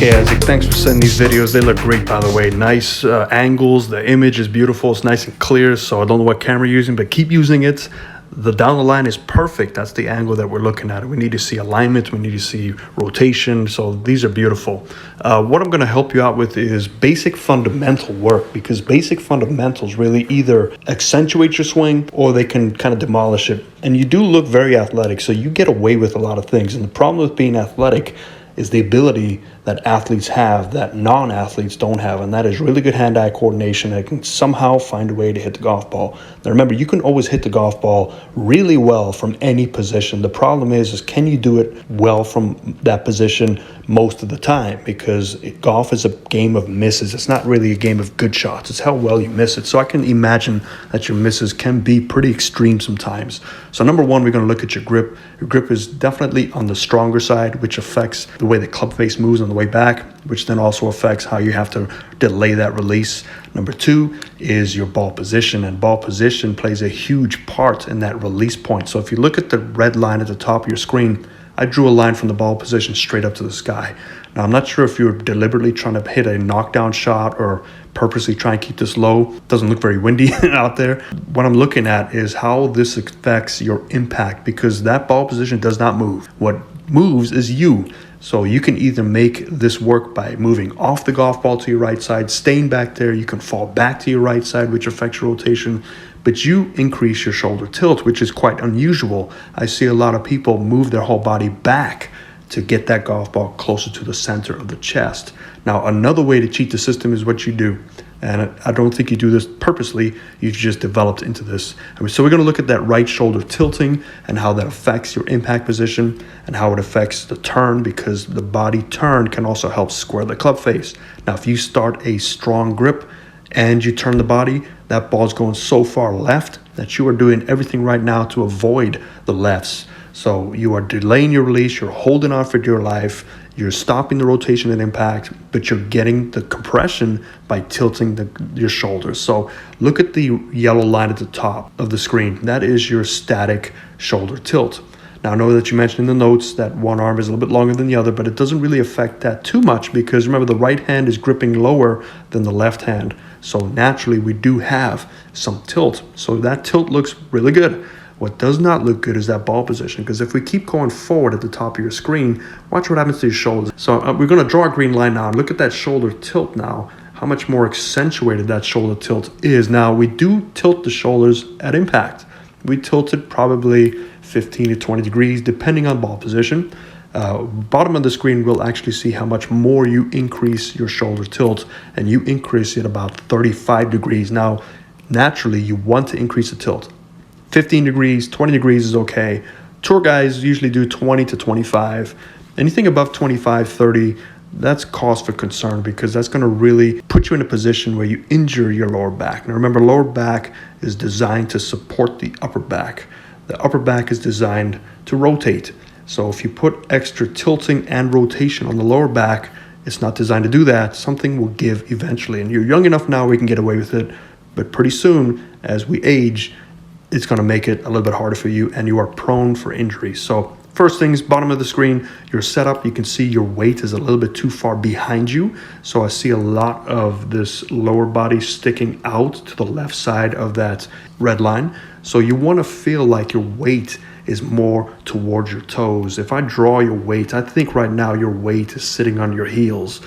Okay, Isaac, thanks for sending these videos. They look great, by the way. Nice angles. The image is beautiful. It's nice and clear. So I don't know what camera you're using, but keep using it. The down the line is perfect. That's the angle that we're looking at. We need to see alignment. We need to see rotation. So these are beautiful. What I'm going to help you out with is basic fundamental work, because basic fundamentals really either accentuate your swing or they can kind of demolish it. And you do look very athletic, so you get away with a lot of things. And the problem with being athletic is the ability that athletes have that non-athletes don't have, and that is really good hand-eye coordination that can somehow find a way to hit the golf ball. Now remember, you can always hit the golf ball really well from any position. The problem is can you do it well from that position most of the time? Because golf is a game of misses. It's not really a game of good shots. It's how well you miss it. So I can imagine that your misses can be pretty extreme sometimes. So number one, we're going to look at your grip. Your grip is definitely on the stronger side, which affects the way the club face moves on the way back, which then also affects how you have to delay that release. Number two is your ball position, and ball position plays a huge part in that release point. So if you look at the red line at the top of your screen, I drew a line from the ball position straight up to the sky. Now, I'm not sure if you're deliberately trying to hit a knockdown shot or purposely try and keep this low. It doesn't look very windy out there. What I'm looking at is how this affects your impact, because that ball position does not move. What moves is you. So you can either make this work by moving off the golf ball to your right side, staying back there. You can fall back to your right side, which affects your rotation, but you increase your shoulder tilt, which is quite unusual. I see a lot of people move their whole body back to get that golf ball closer to the center of the chest. Now, another way to cheat the system is what you do. And I don't think you do this purposely. You've just developed into this. So we're going to look at that right shoulder tilting and how that affects your impact position and how it affects the turn, because the body turn can also help square the club face. Now, if you start a strong grip and you turn the body, that ball's going so far left that you are doing everything right now to avoid the lefts. So you are delaying your release, you're holding on for dear life, you're stopping the rotation and impact, but you're getting the compression by tilting your shoulders. So look at the yellow line at the top of the screen. That is your static shoulder tilt. Now, I know that you mentioned in the notes that one arm is a little bit longer than the other, but it doesn't really affect that too much, because remember, the right hand is gripping lower than the left hand. So naturally, we do have some tilt. So that tilt looks really good. What does not look good is that ball position, because if we keep going forward at the top of your screen, watch what happens to your shoulders. So we're going to draw a green line now. Look at that shoulder tilt now, how much more accentuated that shoulder tilt is. Now, we do tilt the shoulders at impact. We tilt it probably 15 to 20 degrees, depending on ball position. Bottom of the screen, we'll actually see how much more you increase your shoulder tilt, and you increase it about 35 degrees. Now, naturally, you want to increase the tilt. 15 degrees, 20 degrees is okay. Tour guys usually do 20 to 25. Anything above 25, 30, that's cause for concern, because that's going to really put you in a position where you injure your lower back. Now remember, lower back is designed to support the upper back. The upper back is designed to rotate. So if you put extra tilting and rotation on the lower back, it's not designed to do that. Something will give eventually. And you're young enough now, we can get away with it. But pretty soon, as we age, it's going to make it a little bit harder for you, and you are prone for injuries. So first things, bottom of the screen, your setup, you can see your weight is a little bit too far behind you. So I see a lot of this lower body sticking out to the left side of that red line. So you want to feel like your weight is more towards your toes. If I draw your weight, I think right now your weight is sitting on your heels.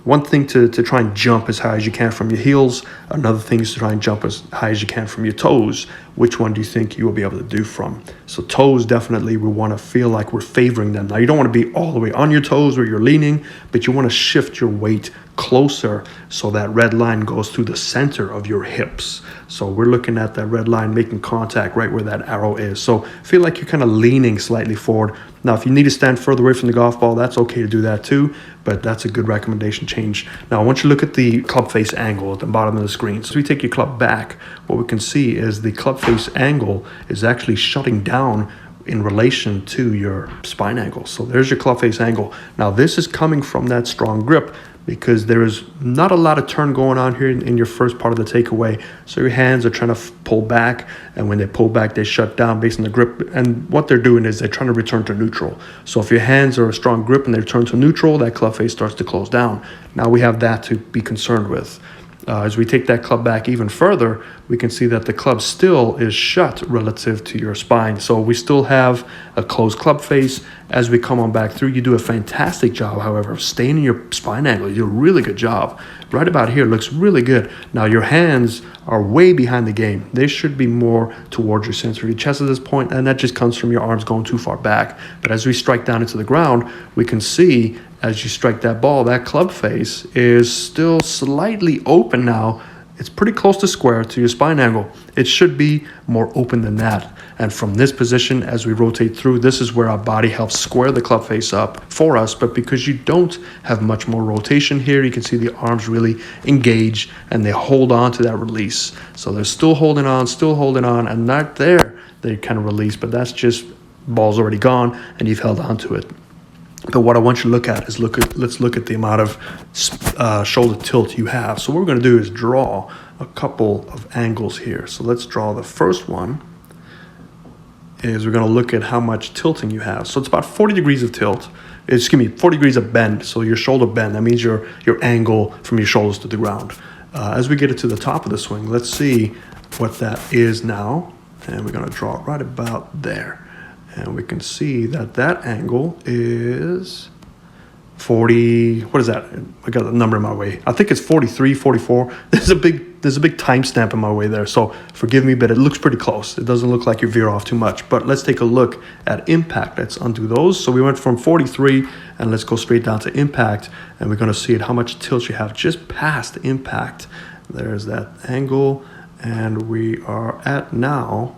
One thing to try and jump as high as you can from your heels. Another thing is to try and jump as high as you can from your toes. Which one do you think you will be able to do from? So toes, definitely, we want to feel like we're favoring them. Now, you don't want to be all the way on your toes where you're leaning, but you want to shift your weight closer so that red line goes through the center of your hips. So we're looking at that red line making contact right where that arrow is. So feel like you're kind of leaning slightly forward. Now, if you need to stand further away from the golf ball, that's okay to do that too, but that's a good recommendation change. Now, I want you to look at the club face angle at the bottom of the screen. So if we take your club back, what we can see is the club face angle is actually shutting down in relation to your spine angle. So there's your club face angle. Now, this is coming from that strong grip, because there is not a lot of turn going on here in your first part of the takeaway. So your hands are trying to pull back, and when they pull back, they shut down based on the grip. And what they're doing is they're trying to return to neutral. So if your hands are a strong grip and they return to neutral, that club face starts to close down. Now we have that to be concerned with. As we take that club back even further, we can see that the club still is shut relative to your spine. So we still have a closed club face. As we come on back through, you do a fantastic job, however, of staying in your spine angle. You do a really good job. Right about here looks really good. Now your hands are way behind the game. They should be more towards your center of your chest at this point, and that just comes from your arms going too far back. But as we strike down into the ground, we can see as you strike that ball, that club face is still slightly open now. It's pretty close to square to your spine angle. It should be more open than that. And from this position, as we rotate through, this is where our body helps square the club face up for us. But because you don't have much more rotation here, you can see the arms really engage and they hold on to that release. So they're still holding on, and not there. They kind of release, but that's just ball's already gone and you've held on to it. But what I want you to look at is let's look at the amount of shoulder tilt you have. So what we're going to do is draw a couple of angles here. So let's draw the first one. Is we're going to look at how much tilting you have. So it's about 40 degrees of tilt. 40 degrees of bend. So your shoulder bend, that means your angle from your shoulders to the ground. As we get it to the top of the swing, let's see what that is now. And we're going to draw it right about there. And we can see that that angle is 40, what is that? I got the number in my way. I think it's 43, 44. There's a big timestamp in my way there. So forgive me, but it looks pretty close. It doesn't look like you veer off too much. But let's take a look at impact. Let's undo those. So we went from 43 and let's go straight down to impact. And we're going to see how much tilt you have just past impact. There's that angle. And we are at now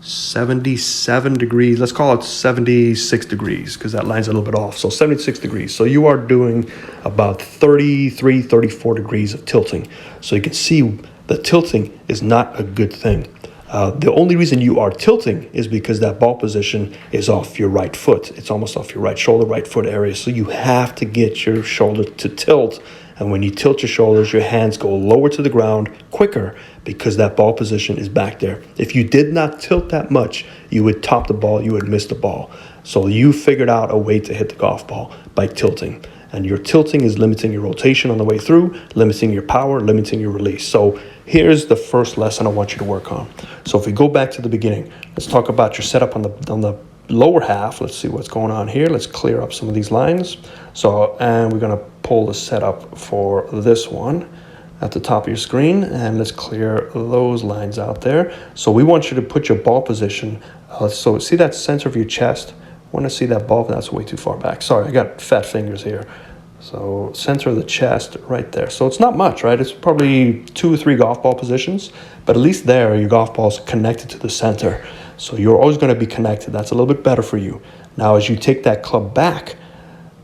77 degrees. Let's call it 76 degrees because that line's a little bit off. So 76 degrees. So you are doing about 33, 34 degrees of tilting. So you can see the tilting is not a good thing. The only reason you are tilting is because that ball position is off your right foot. It's almost off your right shoulder, right foot area. So you have to get your shoulder to tilt. And when you tilt your shoulders, your hands go lower to the ground quicker because that ball position is back there. If you did not tilt that much, you would top the ball, you would miss the ball. So you figured out a way to hit the golf ball by tilting. And your tilting is limiting your rotation on the way through, limiting your power, limiting your release. So here's the first lesson I want you to work on. So if we go back to the beginning, let's talk about your setup on the lower half. Let's see what's going on here. Let's clear up some of these lines. So, and we're going to pull the setup for this one at the top of your screen, and let's clear those lines out there. So we want you to put your ball position. So see that center of your chest? I want to see that ball. That's way too far back. Sorry, I got fat fingers here. So center of the chest right there. So it's not much, right? It's probably 2 or 3 golf ball positions, but at least there your golf ball is connected to the center. So you're always going to be connected. That's a little bit better for you. Now, as you take that club back,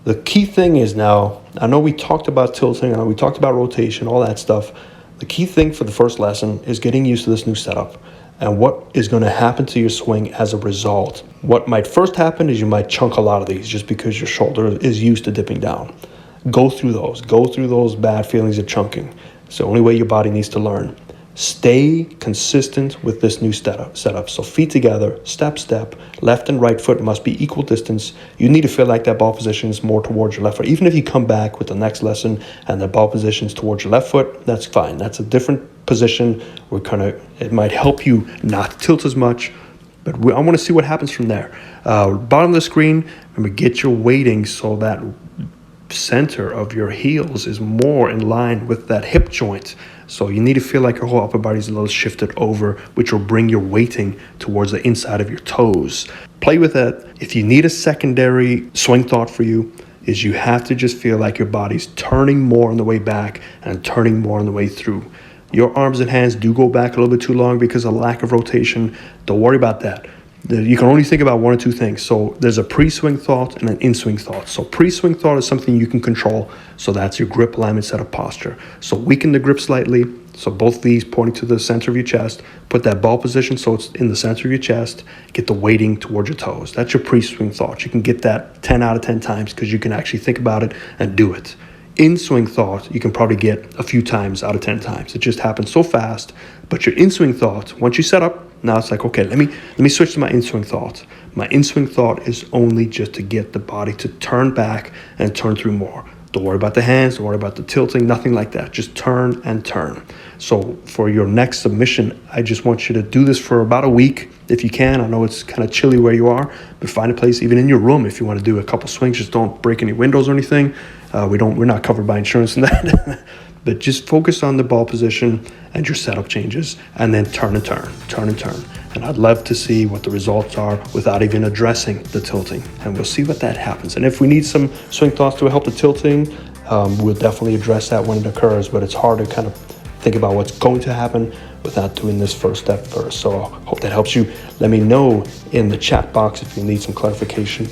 the key thing is now, I know we talked about tilting, I know we talked about rotation, all that stuff. The key thing for the first lesson is getting used to this new setup and what is going to happen to your swing as a result. What might first happen is you might chunk a lot of these just because your shoulder is used to dipping down. Go through those bad feelings of chunking. It's the only way your body needs to learn. Stay consistent with this new setup. So feet together, step, left and right foot must be equal distance. You need to feel like that ball position is more towards your left foot. Even if you come back with the next lesson and the ball position is towards your left foot, that's fine. That's a different position. It might help you not tilt as much, but I want to see what happens from there. Bottom of the screen, remember, get your weighting so that center of your heels is more in line with that hip joint. So you need to feel like your whole upper body is a little shifted over, which will bring your weighting towards the inside of your toes. Play with that. If you need a secondary swing thought for you, is you have to just feel like your body's turning more on the way back and turning more on the way through. Your arms and hands do go back a little bit too long because of lack of rotation. Don't worry about that. You can only think about 1 or 2 things. So there's a pre-swing thought and an in-swing thought. So pre-swing thought is something you can control. So that's your grip, alignment, setup, posture. So weaken the grip slightly. So both these pointing to the center of your chest. Put that ball position so it's in the center of your chest. Get the weighting towards your toes. That's your pre-swing thought. You can get that 10 out of 10 times because you can actually think about it and do it. in-swing thought you can probably get a few times out of 10 times. It just happens so fast. But your in-swing thought, once you set up, now it's like, okay, let me switch to my in-swing thought. My in-swing thought is only just to get the body to turn back and turn through more. Don't worry about the hands, don't worry about the tilting, nothing like that. Just turn and turn. So for your next submission, I just want you to do this for about a week if you can. I know it's kind of chilly where you are, but find a place, even in your room, if you want to do a couple swings. Just don't break any windows or anything. We're not covered by insurance in that. But just focus on the ball position and your setup changes, and then turn and turn, turn and turn. And I'd love to see what the results are without even addressing the tilting. And we'll see what that happens. And if we need some swing thoughts to help the tilting, we'll definitely address that when it occurs. But it's hard to kind of think about what's going to happen without doing this first step first. So I hope that helps you. Let me know in the chat box if you need some clarification.